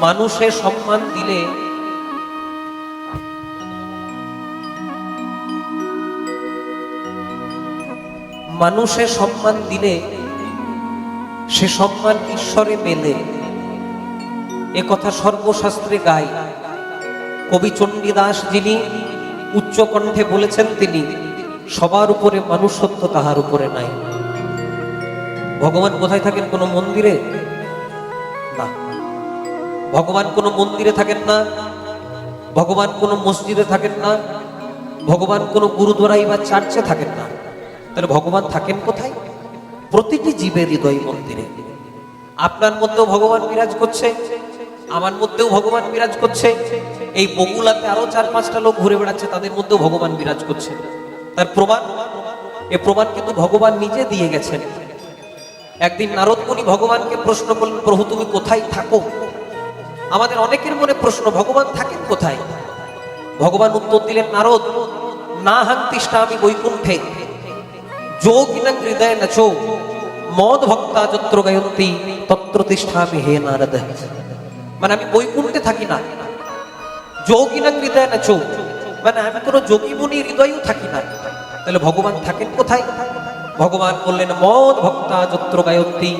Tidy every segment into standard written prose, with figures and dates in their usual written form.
মানুষে সম্মান দিলে মানুষে সম্মান দিলে সে সম্মান ঈশ্বরে মেলে, এ কথা সর্বশাস্ত্রে গায়। কবি চণ্ডীদাস যিনি উচ্চ কণ্ঠে বলেছেন, তিনি সবার উপরে মানুষত্ব, তাহার উপরে নাই। ভগবান কোথায় থাকেন? কোন মন্দিরে না, ভগবান কোন মন্দিরে থাকেন না, ভগবান কোন মসজিদে থাকেন না, ভগবান কোন গুরুদ্বারাই বা চার্চে থাকেন না। তাহলে ভগবান থাকেন কোথায়? প্রতিটি জীবের হৃদয় মন্দিরে। আপনার মধ্যেও ভগবান বিরাজ করছে, আমার মধ্যেও ভগবান বিরাজ করছে, এই বগুলাতে আরো 4-5টা লোক ঘুরে বেড়াচ্ছে, তাদের মধ্যেও ভগবান বিরাজ করছে। তার প্রমাণ, এ প্রমাণ কিন্তু ভগবান নিজে দিয়ে গেছেন। একদিন নারদ মুনি ভগবানকে প্রশ্ন করলেন, প্রভু তুমি কোথায় থাকো? আমাদের অনেকের মনে প্রশ্ন, ভগবান থাকেন কোথায়? ভগবান উত্তর দিলেন, নারদ, না হাং তিষ্ঠামি বৈকুণ্ঠে যোগিনাং হৃদয়ে নচো মদ ভক্তা যত্র গায়ন্তি তত্র তিষ্ঠামি হে নারদ। মানে আমি বৈকুণ্ঠে থাকি না, যোগিনাং হৃদয়ে নচো, মানে আমি কোনো যোগী মুনির হৃদয়েও থাকি না। তাহলে ভগবান থাকেন কোথায়? ভগবান বললেন, মদ ভক্তা যত্র গায়ন্তি,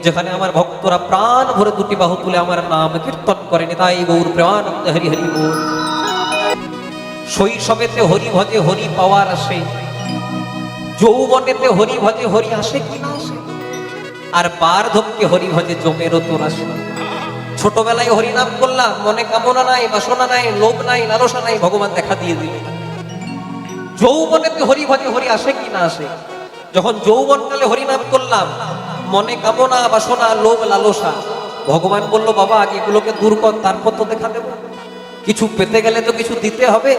যেখানে আমার ভক্তরা প্রাণ ভরে দুটি বাহু তুলে আমার নাম কীর্তন করেন, তাই গৌর প্রেমানন্দ হরি হরি বল। শৈশবেতে হরি ভজে হরি পাওয়ার আসে, যৌবনেতে হরি ভজে হরি আসে কি না আসে, আর বার্ধক্যে হরি ভজে জমেরও তোর আসে। ছোটবেলায় হরি নাম করলাম, মনে কামনা নাই, বাসনা নাই, লোভ নাই, লালসা নাই, ভগবান দেখা দিয়ে দিল। যৌবনেতে হরি ভজে হরি আসে কি না আসে, যখন যৌবনকালে হরি নাম করলাম, মনে কামনা, বাসনা, লোভ, লালসা, ভগবান বলল, বাবা আগে এগুলোকে দূর কর, তারপর তো দেখা দেব। কিছু পেতে গেলে তো কিছু দিতে হবে,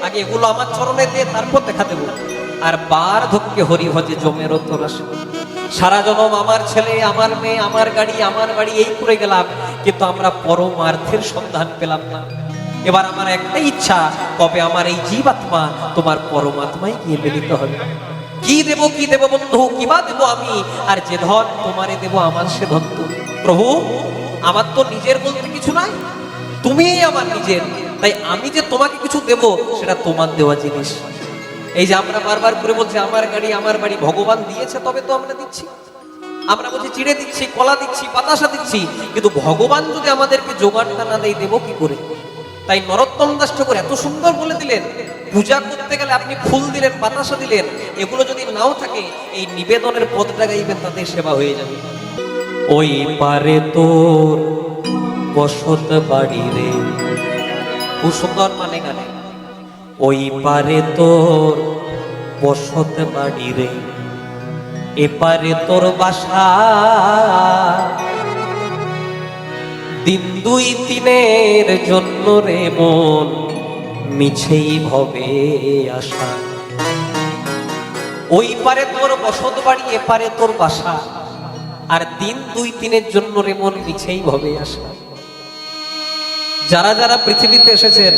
আগে এগুলো আমার চরণে দিয়ে তারপর দেখা দেব। আর বার্ধক্যে হরি ভজে জমেরও তোর আসে। সারা জনম আমার ছেলে, আমার মেয়ে, আমার গাড়ি, আমার বাড়ি, এই করে গেলাম, কিন্তু আমরা পরমার্থের সন্ধান পেলাম না। এবার আমার একটাই ইচ্ছা, কবে আমার এই জীবাত্মা তোমার পরমাত্মায় গিয়ে মিলিত হবে। কি দেব, কি দেব বন্ধু, কিবা দেব আমি, আর যে ধন তোমারে দেব, আমার সে ধন তুমি। প্রভু, আমার তো নিজের বলতে কিছু নাই, তুমিই আমার নিজের, তাই আমি যে তোমাকে কিছু দেব সেটা তোমার দেওয়া জিনিস। এই যে আমরা বারবার করে বলছি আমার গাড়ি, আমার বাড়ি, ভগবান দিয়েছে তবে তো আমরা দিচ্ছি। আমরা বলছি চিড়ে দিচ্ছি, কলা দিচ্ছি, বাতাসা দিচ্ছি, কিন্তু ভগবান যদি আমাদেরকে জোগাড়টা না দেয়, দেবো কি করে? তাই নরোত্তম দাস ঠাকুর এত সুন্দর বলে দিলেন, পূজা করতে গেলে আপনি ফুল দিলেন, বাতাসা দিলেন, এগুলো যদি নাও থাকে, এই নিবেদনের পদটা গাইবেন, তাদের সেবা হয়ে যাবে। ওই পারে তোর বসত বাড়ি রে, খুব সুন্দর মানে গানে, ওই পারে তোর বসত বাড়ি রে, এপারে তোর বাসা, দিন 2-3 জন্য রে মন মিছেই ভবে আশা। ওই পারে তোর বসত বাড়ি, এপারে তোর বাসা, আর দিন 2-3 জন্য রে মন মিছেই ভবে আশা। যারা যারা পৃথিবীতে এসেছেন,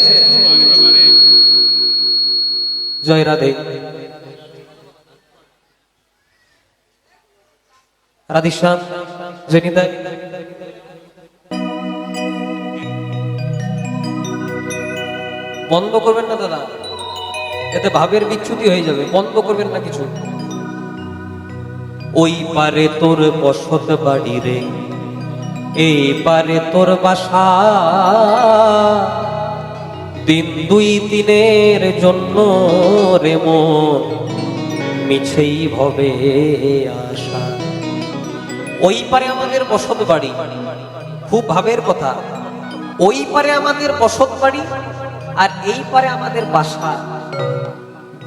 জয় রাধে, রাধিশ্যাম, জনিতা, বন্ধ করবেন না দাদা, এতে ভাবের বিচ্যুতি হয়ে যাবে, বন্ধ করবেন না কিছু। ওই পারে তোর বসত বাড়ি রে, এই পারে তোর বাসা, দিন 2-3 জন্য রে মন মিছেই ভবে আশা। ওই পারে আমাদের বসত বাড়ি, খুব ভাবের কথা, ওই পারে আমাদের বসত বাড়ি, আর এই পারে আমাদের বাসা,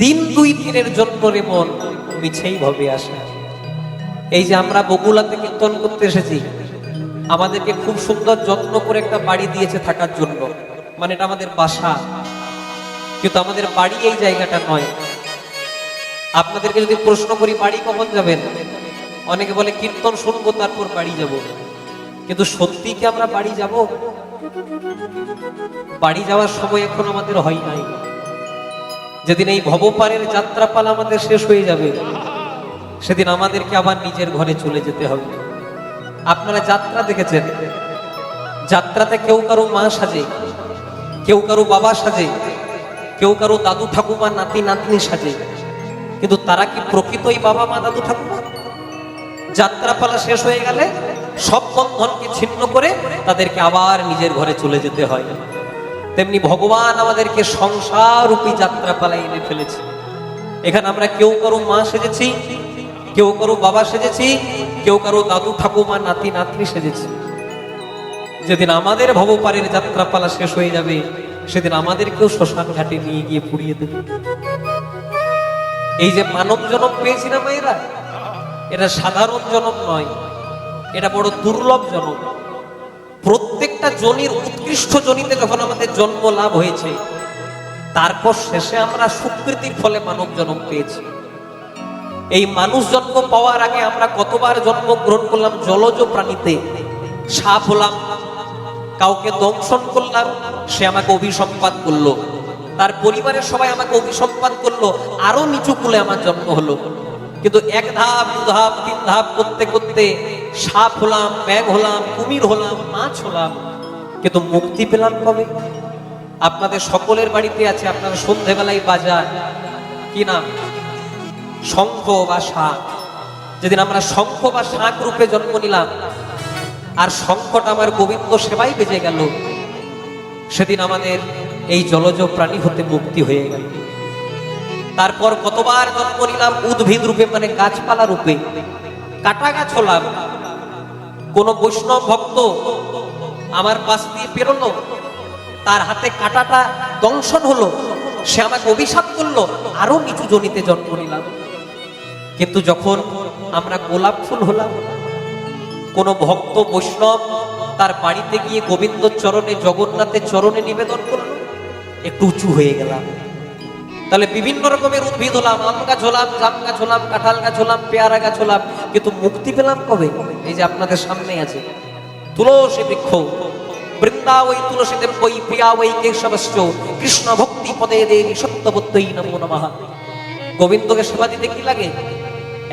দিন 2-3 জন্য রে মন মিছেই ভবে আশা। এই যে আমরা বগুলাতে কীর্তন করতে এসেছি, আমাদেরকে খুব সুন্দর যত্ন করে একটা বাড়ি দিয়েছে থাকার জন্য, মানে এটা আমাদের বাসা, কিন্তু আমাদের বাড়ি এই জায়গাটা নয়। আপনাদেরকে যদি প্রশ্ন করি বাড়ি কখন যাবেন, অনেকে বলে কীর্তন শুনবো তারপর বাড়ি যাব, কিন্তু সত্যি কি আমরা বাড়ি যাব? বাড়ি যাওয়ার সময় এখন আমাদের হয় নাই। যেদিন এই ভবপারের যাত্রাপালা আমাদের শেষ হয়ে যাবে, সেদিন আমাদেরকে আবার নিজের ঘরে চলে যেতে হবে। আপনারা যাত্রা দেখেছেন, যাত্রাতে কেউ কারো মা সাজে, কেউ কারো বাবা সাজে, কেউ কারো দাদু ঠাকুমা নাতি নাতনি সাজে, কিন্তু তারা কি প্রকৃতই বাবা মা দাদু ঠাকুমা? যাত্রাপালা শেষ হয়ে গেলে সব বন্ধনকে ছিন্ন করে তাদেরকে আবার নিজের ঘরে চলে যেতে হয়। তেমনি ভগবান আমাদেরকে সংসার রূপী যাত্রাপালায় এনে ফেলেছে। এখানে আমরা কেউ কারো মা সেজেছি, কেউ কারো বাবা সেজেছি, কেউ কারো দাদু ঠাকুমা নাতি নাতনি সেজেছি। যেদিন আমাদের ভবপারের যাত্রাপালা শেষ হয়ে যাবে, সেদিন আমাদেরকেও শ্মশান ঘাটে নিয়ে গিয়ে পুড়িয়ে দেবে। এই যে মানব জনম পেয়েছি না মেয়েরা, এটা সাধারণ জনম নয়, এটা বড় দুর্লভ জনম। প্রত্যেকটা জনির উৎকৃষ্ট জনিতে যখন আমাদের জন্ম লাভ হয়েছে, তারপর শেষে আমরা সুকৃতির ফলে মানব জন্ম পেয়েছি। এই মানুষ জন্ম পাওয়ার আগে আমরা কতবার জন্মগ্রহণ করলাম জলজ প্রাণীতে। সাপ হলাম, কাউকে দংশন করলাম, সে আমাকে অভিসম্পাত করলো, তার পরিবারের সবাই আমাকে অভিসম্পাত করলো, আরো নিচু কুলে আমার জন্ম হলো। কিন্তু এক ধাপ দু ধাপ তিন ধাপ করতে করতে সাপ হলাম, ব্যাঙ হলাম, কুমির হলাম, মাছ হলাম, কিন্তু মুক্তি পেলাম কবে? আপনাদের সকলের বাড়িতে আছে, আপনারা সন্ধ্যেবেলায় বাজার কি নাম, শঙ্খ বা শাঁখ। যেদিন আমরা শঙ্খ বা শাঁখ রূপে জন্ম নিলাম, আর শঙ্খটা আমার গোবিন্দ সেবাই বেজে গেল, সেদিন আমাদের এই জলজ প্রাণী হতে মুক্তি হয়ে গেল। তারপর কতবার জন্ম নিলাম উদ্ভিদ রূপে, মানে গাছপালা রূপে, কাটা গাছ হলাম। কোন বৈষ্ণব ভক্ত আমার পাশ দিয়ে পেরোলো, তার হাতে কাটাটা দংশন হলো, সে আমাকে অভিশাপ করলো, আরো নিচু জনিতে জন্ম নিলাম। কিন্তু যখন আমরা গোলাপ ফুল হলাম, কোন ভক্ত বৈষ্ণব তার বাড়িতে গিয়ে গোবিন্দ চরণে, জগন্নাথের চরণে নিবেদন করলো, একটু উঁচু হয়ে গেলাম। তাহলে বিভিন্ন রকমের উদ্ভিদ হলাম, আম গাছ হলাম, জাম গাছ হলাম, কাঁঠাল গাছ হলাম, পেয়ারা গাছ হলাম, কিন্তু মুক্তি পেলাম কবে? এই যে আপনাদের সামনে আছে তুলসী বৃক্ষ, বৃন্দা ওই তুলসী দেব ওই প্রিয়া ওই কেশবশ্চ কৃষ্ণ ভক্তি পদে দেবী সত্যবত্যই নমো নমঃ। গোবিন্দকে সেবা দিতে কি লাগে?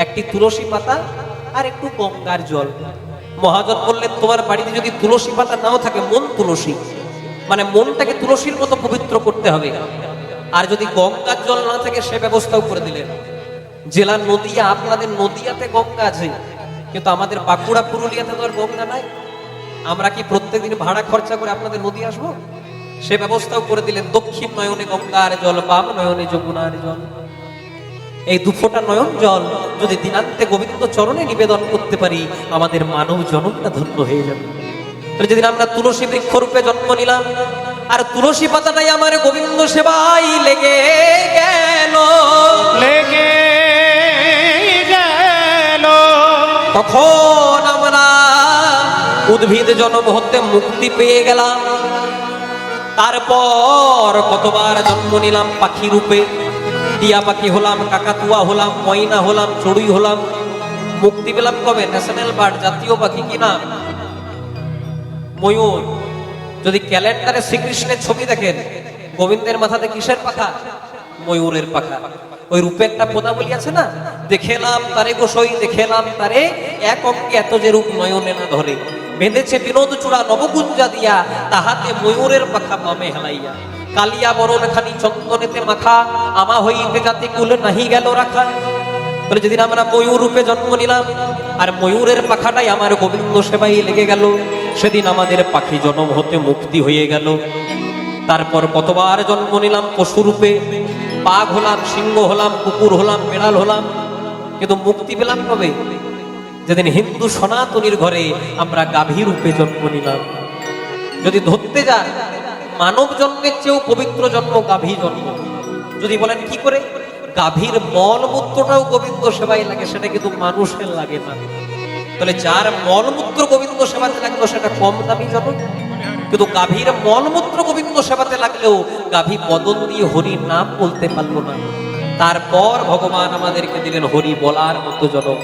একটি তুলসী পাতা আর একটু গঙ্গার জল। মহাজন বললেন, তোমার বাড়িতে যদি তুলসী পাতা নাও থাকে, মন তুলসী, মানে মনটাকে তুলসীর মতো পবিত্র করতে হবে। আর যদি গঙ্গার জল না থাকে, সে ব্যবস্থাও করে দিলেন। জেলা নদিয়া, আপনাদের নদিয়াতে গঙ্গা আছে, কিন্তু আমাদের বাঁকুড়া পুরুলিয়াতে তো আর গঙ্গা নাই। আমরা কি প্রত্যেকদিন ভাড়া খরচা করে আপনাদের নদী আসবো? সে ব্যবস্থাও করে দিলেন। দক্ষিণ নয়নে গঙ্গার জল, বাম নয়নে যমুনার জল। এই দুফোটা নয়ন জল যদি দিনান্তে গোবিন্দ চরণে নিবেদন করতে পারি, আমাদের মানব জনমটা ধন্য হয়ে যাবে। যেদিন আমরা তুলসী বৃক্ষ রূপে জন্ম নিলাম, আর তুলসী পাতাটাই আমার গোবিন্দ সেবাই লেগে গেল, তখন আমরা উদ্ভিদ জন্ম হতে মুক্তি পেয়ে গেলাম। তারপর কতবার জন্ম নিলাম পাখি রূপে, টিয়া পাখি হলাম, কাকাতুয়া হলাম, ময়না হলাম, চড়ুই হলাম। মুক্তি পেলাম কবে? ন্যাশনাল বার্ড, জাতীয় পাখি কি নাম? ময়ূর। যদি ক্যালেন্ডারে শ্রীকৃষ্ণের ছবি দেখেন, গোবিন্দের মাথাতে কিসের পাখা? ময়ূরের পাখা। ওই রূপে একটা পদাবলী আছে না, দেখেলাম তারে গোসই, দেখেলাম তারে এক অঙ্গে এত যে রূপ নয়নে না ধরে, বেঁধেছে বিনোদ চূড়া নবগুঞ্জা দিয়া, তাহাতে ময়ূরের পাখা বামে হেলাইয়া, কালিয়া বরণ খানি চন্দনেতে মাখা, আমা হইতে জাতি কুল নাহি গেল রাখা। বলে যেদিন আমরা ময়ূর রূপে জন্ম নিলাম, আর ময়ূরের পাখাটাই আমার গোবিন্দ সেবাই লেগে গেল, সেদিন আমাদের পাখি জন্ম হতে মুক্তি হয়ে গেল। তারপর কতবার জন্ম নিলাম পশু রূপে, বাঘ হলাম, সিংহ হলাম, কুকুর হলাম, বেড়াল হলাম, কিন্তু মুক্তি পেলাম কবে? যেদিন হিন্দু সনাতনীর ঘরে আমরা গাভী রূপে জন্ম নিলাম। যদি ধরতে যান, মানব জন্মের চেয়েও পবিত্র জন্ম গাভী জন্ম। যদি বলেন কি করে, গাভীর মলমূত্রটাও গোবিন্দ সেবাই লাগে, সেটা কিন্তু মানুষের লাগে না। তাহলে যার মলমূত্র গোবিন্দ সেবাতে লাগলো, সেটা কম দামি জন্ম। কিন্তু গাভীর মলমূত্র গোবিন্দ সেবাতে লাগলেও গাভী বদন দিয়ে হরি নাম বলতে পারলো না। তারপর ভগবান আমাদেরকে দিলেন হরি বলার মতো জন্ম।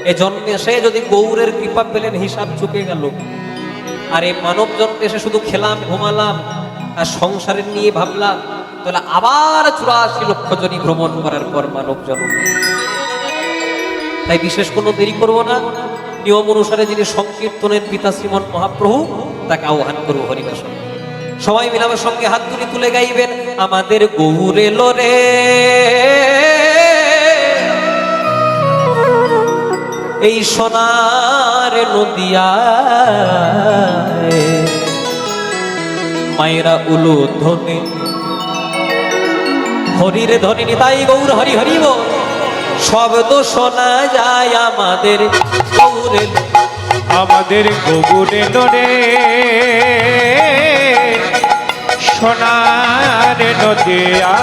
এ জন্মে সে যদি গৌরের কৃপা পেলেন, হিসাব চুকে গেল। আর এই মানব জন্মে এসে শুধু খেলাম, ঘুমালাম, আর সংসারের নিয়ে ভাবলাম, তাহলে আবার 84 লক্ষ জনি ভ্রমণ করার পর মানব জন্ম। তাই বিশেষ কোনো দেরি করব না, নিয়ম অনুসারে যিনি সংকীর্তনের পিতা শ্রীমন মহাপ্রভু তাকে আহ্বান করবো হরিবাসন। সবাই মিলে আমার সঙ্গে হাত তুলে গাইবেন, আমাদের গৌর এলো রে, এই সোনার নদিয়ায়, মায়েরা উলু ধ্বনি হরিরে ধ্বনি তাই গৌর হরি হরি বল, শব্দ শোনা যায় আমাদের গৌরে, আমাদের গৌরে রে, সোনার নদিয়া,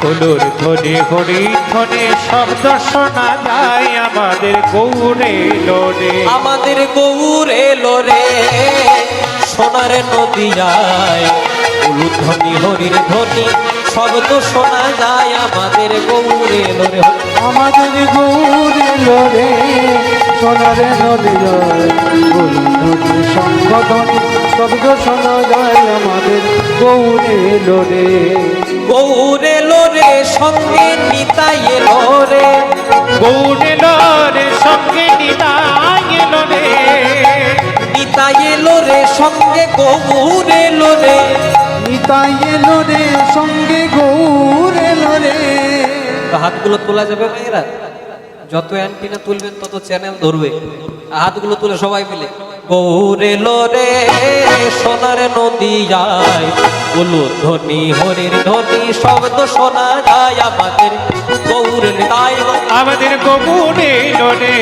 কুলুর ধ্বনি হরি ধ্বনি শব্দ শোনা যায় আমাদের গৌরে রে, আমাদের গৌর এলো রে, সোনার নদিয়ায়, উলুধ্বনি হরির ধ্বনি শব্দ শোনা যায় আমাদের গৌর এলো রে, আমাদের গৌরে লোরে, সোনারে নদী জয়, নদী সংগঠন শব্দ শোনা যায় আমাদের গৌরে লোরে, গৌর এলো রে, সঙ্গে নিতাই এলো রে, গৌরে রে সঙ্গে নিতাই এলো রে, নিতাই এলো রে, সঙ্গে গৌর এলো রে, নিতাই এলো রে, সঙ্গে গৌরে লোরে। হাতগুলো তোলা যাবে মেয়েরা, যত অ্যান্টিনা তুলবেন তত চ্যানেল ধরবে, হাতগুলো তুলে সবাই মিলে, গৌর এলো রে, সোনার নদিয়ায়, উলুধ্বনি হরির ধ্বনি শব্দ শোনা যায় আমাদের গৌর এলো, তাই আমাদের গৌরে রে,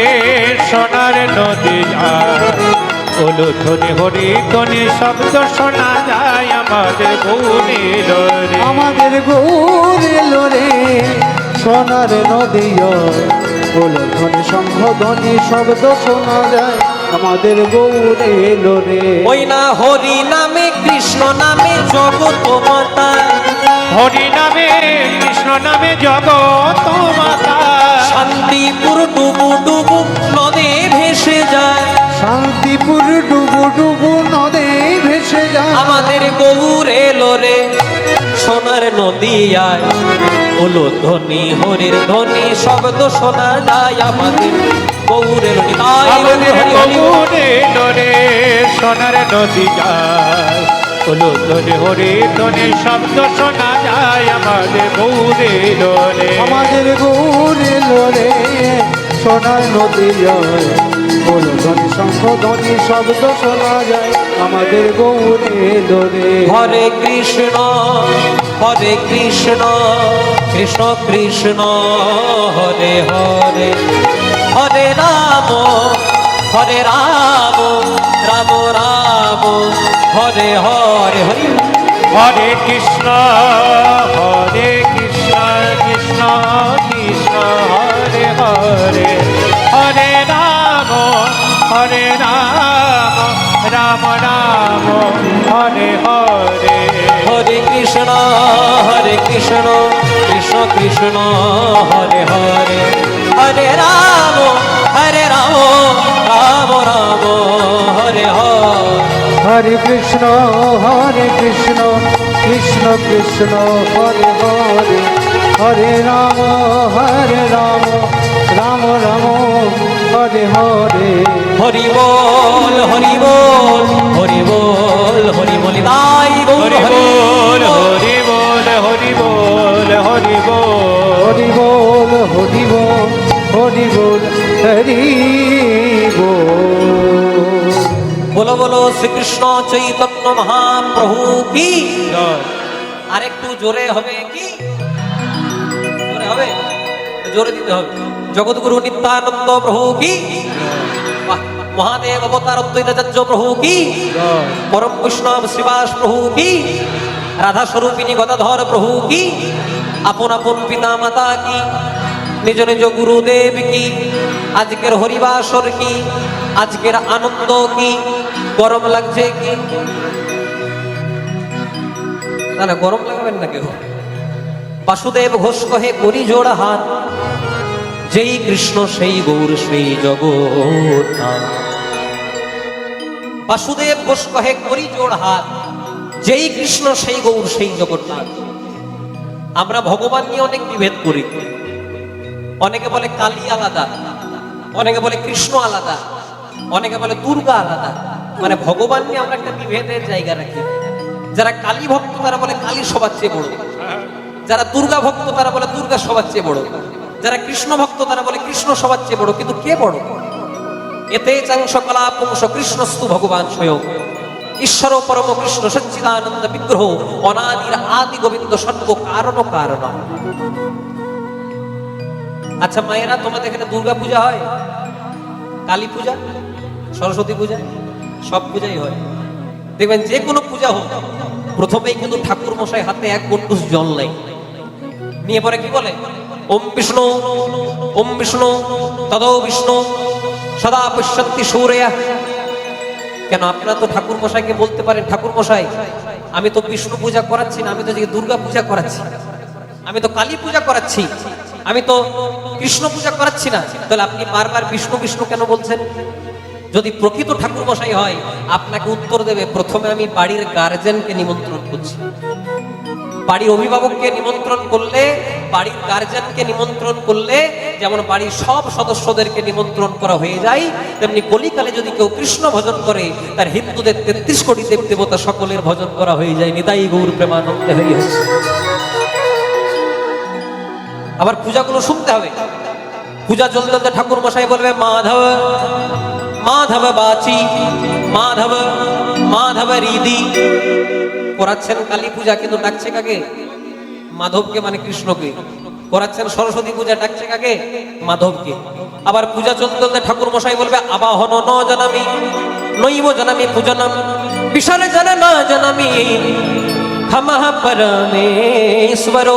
সোনার নদিয়া, উলুধ্বনি হরি ধ্বনি শব্দ শোনা যায় আমাদের গৌরে রে, আমাদের গৌরে লোরে, সোনার নদী জয়, ধ্বনি শঙ্খ ধ্বনি শব্দ শোনা যায় আমাদের গৌরে লোরে। ওই না হরি নামে কৃষ্ণ নামে জগৎ মাতা, হরি নামে কৃষ্ণ নামে জগৎ মাতা, শান্তিপুর ডুবু ডুবু নদে ভেসে যায়, শান্তিপুর ডুবু ডুবু নদে ভেসে যায় আমাদের গৌর এলো রে, সোনার নদিয়ায়, উলুধ্বনি হরির ধ্বনি শব্দ শোনা যায় আমাদের গৌর এলো, তাই আমাদের হরি হরি বল। গৌরে রে, সোনার নদী যায়, উলুধ্বনি হরি ধ্বনি শব্দ শোনা যায় আমাদের গৌরে রে, আমাদের গৌরে লোরে, সোনার নদী জয়, ধ্বনি শঙ্খ ধ্বনি শব্দ শোনা যায় আমাদের গৌরে লোরে। হরে কৃষ্ণ কৃষ্ণ কৃষ্ণ হরে হরে, হরে রাম রাম রাম হরে হরে, হরি হরে কৃষ্ণ কৃষ্ণ কৃষ্ণ হরে হরে, হরে রাম রাম রাম হরে হরে, হরে কৃষ্ণ কৃষ্ণ কৃষ্ণ হরে হরে, হরে রাম রাম রাম হরে হরে, হরে কৃষ্ণ কৃষ্ণ কৃষ্ণ হরে হরে, হরে রাম রাম রাম হরে হরে। হরি বল হরি বল হরি বল হরি বলি, তাই গৌর হরি হরি বল হরি বল হরি বল হরি বল, হরি বল হরি বল হরি বল। বলো বলো শ্রীকৃষ্ণ চৈতন্য মহাপ্রভু কি, জয়। আরেকটু জোরে হবে কি, জোরে হবে, জোরে দিতে হবে, জগৎগুরু নিত্যানন্দ প্রভু কি, বাহ, মহাদেব অবতার অদ্বৈতাচার্য প্রভু কি, পরম বৈষ্ণব শ্রীবাস প্রভু কি, রাধা স্বরূপিণী গদাধর প্রভু কি, আপন আপন পিতা মাতা কি, নিজ নিজ গুরুদেব কি, আজকের হরিবাসর কি, আজকের আনন্দ কি, গরম লাগছে কি, না না গরম লাগাবেন না কেউ। বাসুদেব ঘোষ কহে করি জোড়া হাত, যেই কৃষ্ণ সেই গৌর সেই জগৎ, বাসুদেব ঘোষ কহে করি জোড় হাত, যেই কৃষ্ণ সেই গৌর সেই জগন্নাথ। আমরা ভগবান নিয়ে অনেক বিভেদ করি, অনেকে বলে কালী আলাদা, অনেকে বলে কৃষ্ণ আলাদা, অনেকে বলে দুর্গা আলাদা। মানে ভগবান নিয়ে আমরা একটা বিভেদের জায়গা রাখি। যারা কালী ভক্ত তারা বলে কালী সবার চেয়ে বড়, যারা দুর্গা ভক্ত তারা বলে দুর্গা সবার চেয়ে বড়, যারা কৃষ্ণ ভক্ত তারা বলে কৃষ্ণ সবার চেয়ে বড়। কিন্তু কে বড়? এতে চাংশ কলা পুংস কৃষ্ণস্তু ভগবান স্বয়ং ঈশ্বর পরম কৃষ্ণ সচ্চিদানন্দ বিগ্রহ অনাদির আদি গোবিন্দ সর্ব কারণ কারণ। আচ্ছা মায়েরা, তোমাদের এখানে দুর্গা পূজা হয়, কালী পূজা, সরস্বতী পূজা, সব পূজাই হয়। দেখবেন যে কোনো পূজা হোক প্রথমেই কিন্তু ঠাকুর মশাই হাতে এক কটুস জল নেই, নিয়ে পরে কি বলে, ওম বিষ্ণু তদো বিষ্ণু সদা পশ্যন্তি সূর্যা। কেন? আপনারা তো ঠাকুর মশাইকে বলতে পারেন, ঠাকুর মশাই আমি তো বিষ্ণু পূজা করাচ্ছি না, আমি তো দুর্গা পূজা করাচ্ছি, আমি তো কালী পূজা করাচ্ছি, আমি তো কৃষ্ণ পূজা করাচ্ছি না। তাহলে আপনি বারবার বিষ্ণু বিষ্ণু কেন বলছেন? যদি প্রকৃত ঠাকুর মশাই হয় আপনাকে উত্তর দেবে, প্রথমে আমি বাড়ির গার্জেনকে নিমন্ত্রণ করছি। বাড়ির অভিভাবককে নিমন্ত্রণ করলে, বাড়ির গার্জেনকে নিমন্ত্রণ করলে যেমন বাড়ির সব সদস্যদেরকে নিমন্ত্রণ করা হয়ে যায়, তেমনি কলিকালে যদি কেউ কৃষ্ণ ভজন করে তার হিন্দুদের 33 কোটি দেব দেবতা সকলের ভজন করা হয়ে যায়। নিতাই গৌর প্রেমানন্দে হইয়াছে। আবার পূজাগুলো শুনতে হবে। পূজা চলতে চলতে ঠাকুর মশাই বলবে মাধব মাধব বাচি মাধব মাধব হৃদি। করাচ্ছেন কালী পূজা কিন্তু ডাকছে কাকে? মাধবকে, মানে কৃষ্ণকে। করাচ্ছেন সরস্বতী পূজা, ডাকছে কাকে? মাধবকে। আবার পূজা চলতে চলতে ঠাকুর মশাই বলবে আবাহন ন জানামি নৈব জানামি পূজনম বিশালে জানা না জানামি ক্ষমা পরমেশ্বর।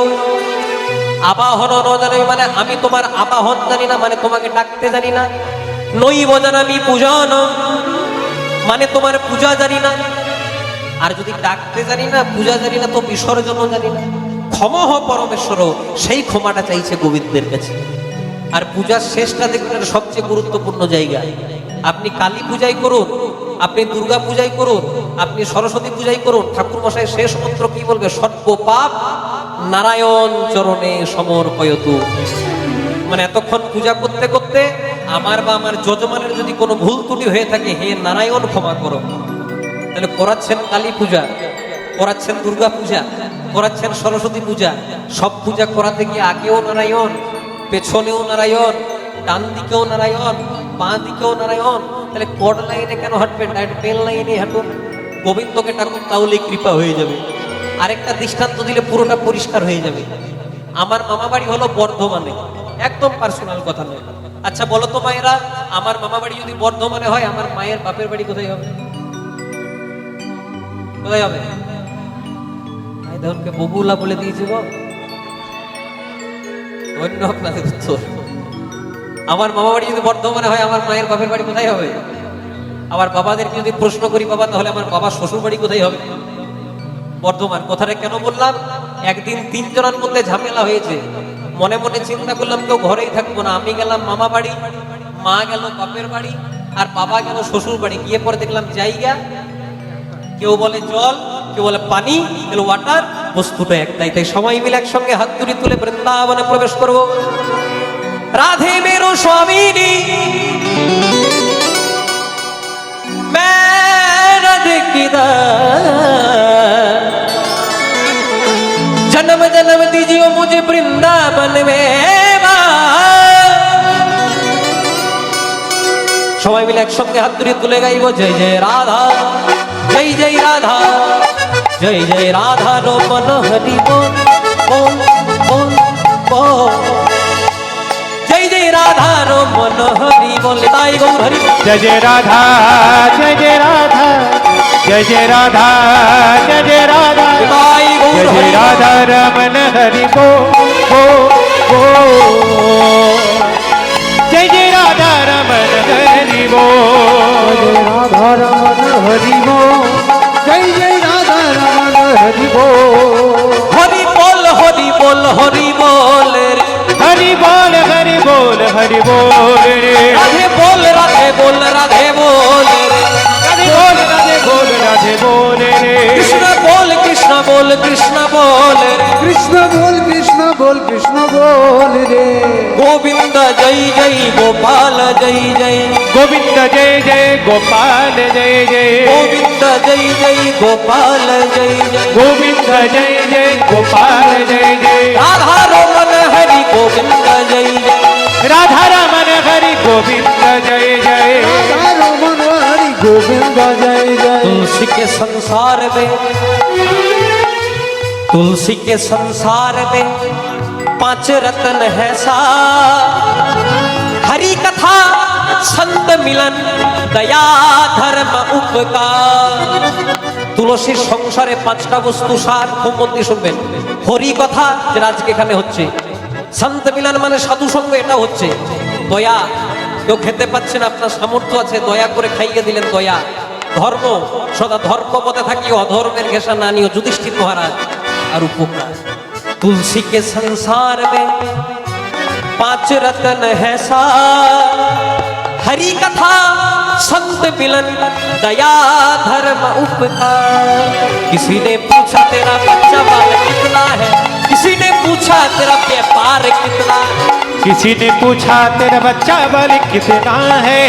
আবাহন ন জানামি মানে আমি তোমার আবাহন জানি না, মানে তোমাকে ডাকতে জানি না। নৈব জানামি পূজনম মানে তোমার পূজা জানি না। আর যদি ডাকতে জানি না, পূজা জানি না, তো বিসর্জনও জানি না। ক্ষমহ পরমেশ্বর, সেই ক্ষমাটা চাইছে গোবিন্দের কাছে। আর পূজার শেষটা দেখবেন সবচেয়ে গুরুত্বপূর্ণ জায়গা। আপনি কালী পূজাই করুন, আপনি দুর্গা পূজাই করুন, আপনি সরস্বতী পূজাই করুন, ঠাকুর মশাই শেষ মন্ত্র কি বলবে? সর্ব পাপ নারায়ণ চরণে সমর্পয়তু। মানে এতক্ষণ পূজা করতে করতে আমার বা আমার যজমানের যদি কোনো ভুল ত্রুটি হয়ে থাকে, হে নারায়ণ ক্ষমা করো। তাহলে করাচ্ছেন কালী পূজা, করাচ্ছেন দুর্গা পূজা, করাচ্ছেন সরস্বতী পূজা। সব পূজা করাতে গিয়ে আগেও নারায়ণ, পেছনেও নারায়ণ, ডান দিকেও নারায়ণ, বাঁ দিকেও নারায়ণ। তাহলে কড লাইনে কেন হাঁটবেন? ডাইরেক্ট পেন লাইনে হাঁটুন, গোবিন্দকে ডাকুন, তাহলেই কৃপা হয়ে যাবে। আরেকটা দৃষ্টান্ত দিলে পুরোটা পরিষ্কার হয়ে যাবে। আমার মামা বাড়ি হলো বর্ধমানে, একদম পার্সোনাল কথা নয়। আচ্ছা বলো তো মায়েরা, আমার মামা বাড়ি যদি বর্ধমানে হয়, আমার মায়ের বাপের বাড়ি কোথায় হবে? কোথায় হবে? দেখুনকে ববুলা বলে দিয়েছি গো। অন্য আপনাদের উত্তর। আমার মামা বাড়ি যদি বর্ধমানে হয়, আমার মায়ের বাপের বাড়ি কোথায় হবে? আবার বাবাদেরকে যদি প্রশ্ন করি, বাবা তাহলে আমার বাবার শ্বশুর বাড়ি কোথায় হবে? বর্ধমান। কথাটা কেন বললাম? একদিন 3 জনের মধ্যে ঝামেলা হয়েছে। মনে মনে চিন্তা করলাম কেউ ঘরেই থাকবো না। আমি গেলাম মামা বাড়ি, মা গেল বাপের বাড়ি, আর বাবা গেল শ্বশুর বাড়ি। গিয়ে পরে দেখলাম জায়গা, কেউ বলে জল, কেউ বলে পানি, কেউ ওয়াটার, বস্তুটা একটাই। তাই সবাই মিলে একসঙ্গে হাত তুলি তুলে বৃন্দাবনে প্রবেশ করব। রাধে মেরো স্বামিনী রাধে কিদা जन्म जन्म दीजिए मुझे वृंदावन में। সবাই মিলে একসঙ্গে হাত ধরে তুলে গাইব জয় জয় রাধা, জয় জয় রাধা, জয় জয় রাধা রমন হরি বল বল বল বল। জয় জয় রাধা রমন হরি বল। তাই গৌর হরি। জয় জয় রাধা, জয় জয় রাধা, জয় জয় রাধা, জয় জয় রাধা, তাই গৌর জয় হরি। রাধা রমন হরি বো বো বো। জয় জয় রাধা রমন হরি বো। রাধা রমন হরি বল, জয় জয় রাধা রমন হরি বল। হরি বল হরি বল হরি বল রে। হরি বল হরি বল হরি বল রে। রাধে বল রাধে বল রাধে বল রে। রাধে বল রাধে বল রাধে বল রে। কৃষ্ণ বল কৃষ্ণ বল কৃষ্ণ বল রে। কৃষ্ণ বল কৃষ্ণ বল কৃষ্ণ বল রে। গোবিন্দ गोपाल जय जय गोविंद जय जय गोपाल जय जय गोविंद जय जय गोपाल जय जय गोविंद जय जय गोपाल जय जय राधा रमन हरि गोविंद जय जय राधा रमन हरि गोविंद जय जय रमन हरि गोविंद जय जय। तुलसी के संसार में तुलसी के संसार में 5 रत्न है सा हरि कथा संत मिलन दया धर्म उपकार। তুলসীর সংসারে 5টা বস্তু সার, খুব মন দিয়ে শুনবেন। হরি কথা যেটা আজকে এখানে হচ্ছে, সন্ত মিলন মানে সাধু সঙ্গ এটা হচ্ছে, দয়া কেউ খেতে পাচ্ছে না আপনার সামর্থ্য আছে দয়া করে খাইয়ে দিলেন দয়া, ধর্ম সদা ধর্ম পথে থাকিও অধর্মের ঘেষা না নিও যুধিষ্ঠির মহারাজ, আর উপকার। तुलसी के संसार में 5 रत्न है सा हरि कथा संत मिलन दया धर्म उपकार। किसी ने पूछा तेरा बच्चा बाल कितना है, किसी ने पूछा तेरा व्यापार कितना, किसी ने पूछा तेरा बच्चा बल कितना है,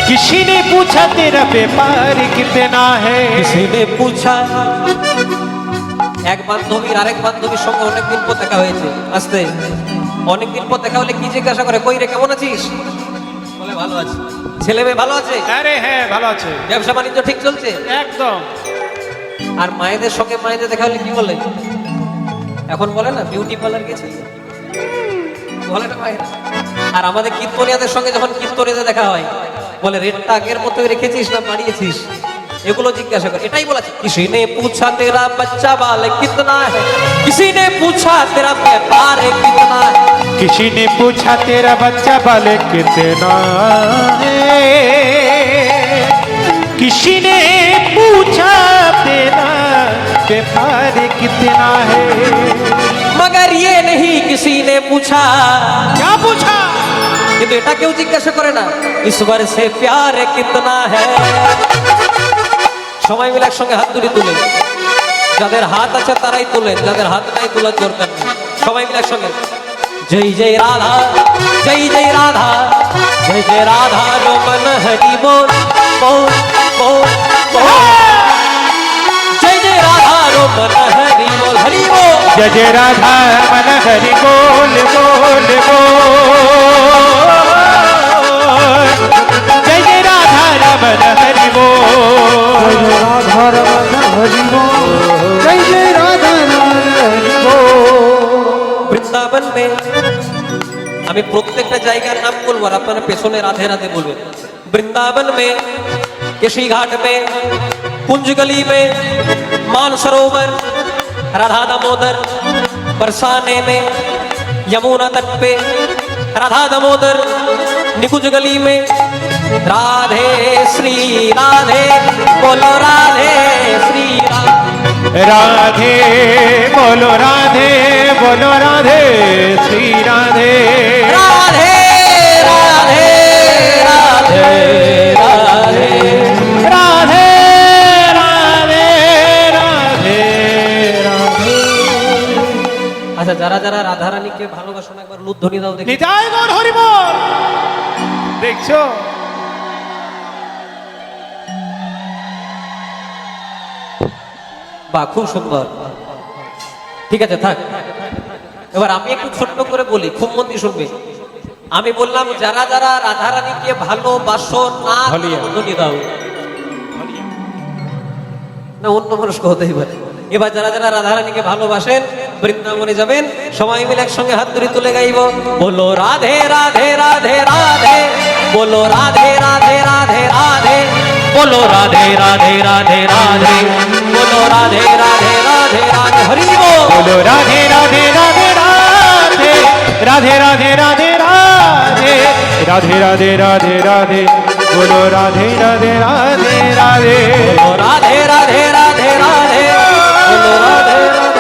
किसी ने पूछा तेरा व्यापार कितना है, किसी ने पूछा। এক বান্ধবীর আরেক বান্ধবীর সঙ্গে অনেকদিন পর দেখা হয়েছে, আসতে অনেকদিন পর দেখা হলে কি জিজ্ঞাসা করে, কই রে কেমন আছিস, বলে ভালো আছি। ছেলে মেয়ে ভালো আছে, আরে হ্যাঁ ভালো আছে, ব্যবসা বাণিজ্য ঠিক চলছে একদম। আর মায়েদের সঙ্গে মায়েদের দেখা হলে কি বলে, এখন বলে না বিউটি পার্লার গেছে, বলে না মায়ের। আর আমাদের কীর্তনিয়াদের সঙ্গে যখন কীর্তনিয়াদের দেখা হয় বলে রেটটা আগের মতোই রেখেছিস না বাড়িয়েছিস, এগুলো জিজ্ঞাসা করে। এটাই বলা, किसी ने पूछा तेरा बच्चा बाल कितना है, किसी ने पूछा तेरा व्यापार कितना है, किसी ने पूछा तेरा बच्चा बल कितना है, किसी ने पूछा तेरा व्यापार कितना है, मगर ये नहीं किसी ने पूछा। क्या पूछा? কিন্তু এটা কেউ জিজ্ঞাসা করে না ईश्वर से प्यार कितना है। সবাই মিলে একসঙ্গে হাত তুলে তুলে, যাদের হাত আছে তারাই তোলেন, যাদের হাত নাই তোলার দরকার নেই। সবাই মিলে একসঙ্গে জয় জয় রাধা জয় জয় রাধা জয় জয় রাধা রমন হরি बोल बोल बोल बोल जय जय राधा रमन हरि बोल हरि बोल जय जय राधा मन हरि बोल बोल बोल, जय जय राधा रमन हरि बोल, जय राधा रमन हरि बोल, जय जय राधा रमन हरि बोल। বৃন্দাবন में আমি প্রত্যেকটা জায়গার নাম বলবো আর আপনারা পেছনে রাধে রাধে বলবেন। বৃন্দাবন में केशी घाट में कुंज गली में मानसरोवर राधा दामोदर, बरसाने में यमुना तट पे राधा दामोदर, निकुंज गली में राधे श्री राधे बोलो राधे श्री राधे, राधे बोलो राधे बोलो राधे श्री राधे, राधे राधे राधे राधे राधे राधे राधे राधे। আচ্ছা যারা যারা রাধা রানীকে ভালোবাসেন একবার লুধ্বনি দাও দেখি। নিতাই গৌর হরি বল। দেখছো বাহ খুব সুন্দর, ঠিক আছে থাক। এবার আমি একটু ছোট্ট করে বলি, খুব মন দিয়ে শুনবে। আমি বললাম যারা যারা রাধা রানীকে ভালোবাসো না হলিয়া। লুধ্বনি দাও, না অন্য মনস্ক হতেই পারে। এবার যারা যারা রাধা রানীকে ভালোবাসেন বৃন্দাবনে যাবেন, সবাই মিলে একসঙ্গে হাত ধরে তুলে গাইব বলো রাধে রাধে রাধে রাধে बोलो राधे राधे राधे राधे बोलो राधे राधे राधे राधे बोलो राधे राधे राधे राधे हरि बोल बोलो राधे राधे राधे राधे राधे राधे राधे राधे राधे राधे राधे राधे बोलो राधे राधे राधे राधे बोलो राधे राधे राधे राधे बोलो राधे राधे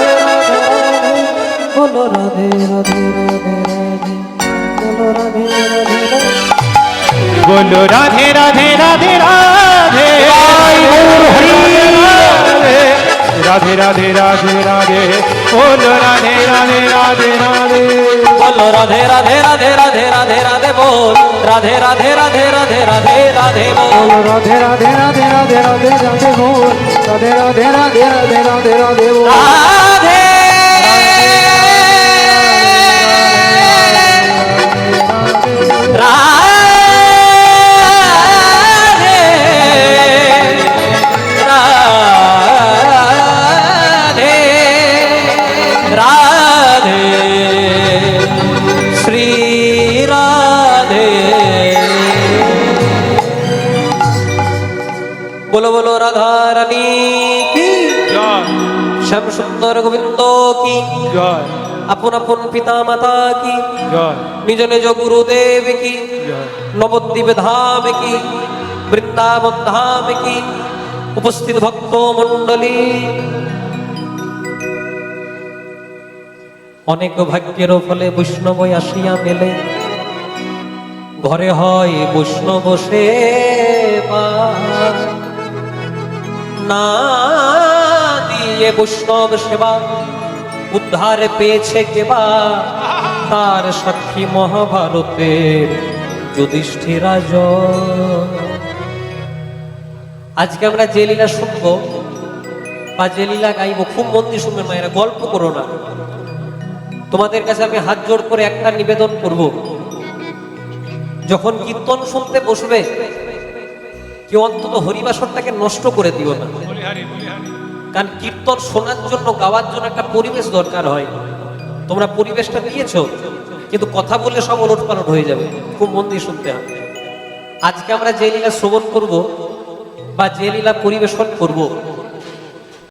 राधे बोलो राधे राधे राधे राधे बोलो राधे राधे राधे बोलो राधे राधे राधे राधे রাধে রাধে রাধে রাধে বলো রাধে রাধে রাধে রাধে বলো রাধে রাধে রাধে রাধে রাধে রাধে বল রাধে রাধে রাধে রাধে রাধে রাধে বল বলো রাধে রাধে রাধে রাধে রাধে রাধে বল রাধে রাধে রাধে রাধে রাধে রাধে বল রাধে রাধে রাধে রাধে শ্রী রাধে বলো বলো রাধা রানী কি জয় শ্যাম সুন্দর গোবিন্দ কি জয় আপন আপন পিতা মাতা কি জয় নিজ নিজ গুরুদেব কি জয় নবদ্বীপ ধাম কি বৃন্দাবন ধাম কি উপস্থিত ভক্ত মন্ডলী অনেক ভাগ্যের ফলে বৈষ্ণব আসিয়া মেলে ঘরে হয় বৈষ্ণব সেবা না দিয়ে বৈষ্ণব সেবা উদ্ধার পেয়েছে কেবা তার সাক্ষী মহাভারতের যুধিষ্ঠিরা জয়। আজকে আমরা যে লীলা শুনবো বা যে লীলা গাইবো খুব মন দিয়ে শুনবে মায়েরা, গল্প করো না। তোমাদের কাছে আমি হাত জোড় করে একটা নিবেদন করব, যখন কীর্তন শুনতে বসবে কেউ অন্তত হরিবাসরটাকে নষ্ট করে দিও না। কারণ কীর্তন শোনার জন্য গাওয়ার জন্য একটা পরিবেশ দরকার হয়। তোমরা পরিবেশটা দিয়েছো কিন্তু কথা বললে সব ওলটপালট হয়ে যাবে। খুব মন দিয়ে শুনতে হবে। আজকে আমরা যে লীলা শ্রবণ করব বা যে লীলা পরিবেশন করব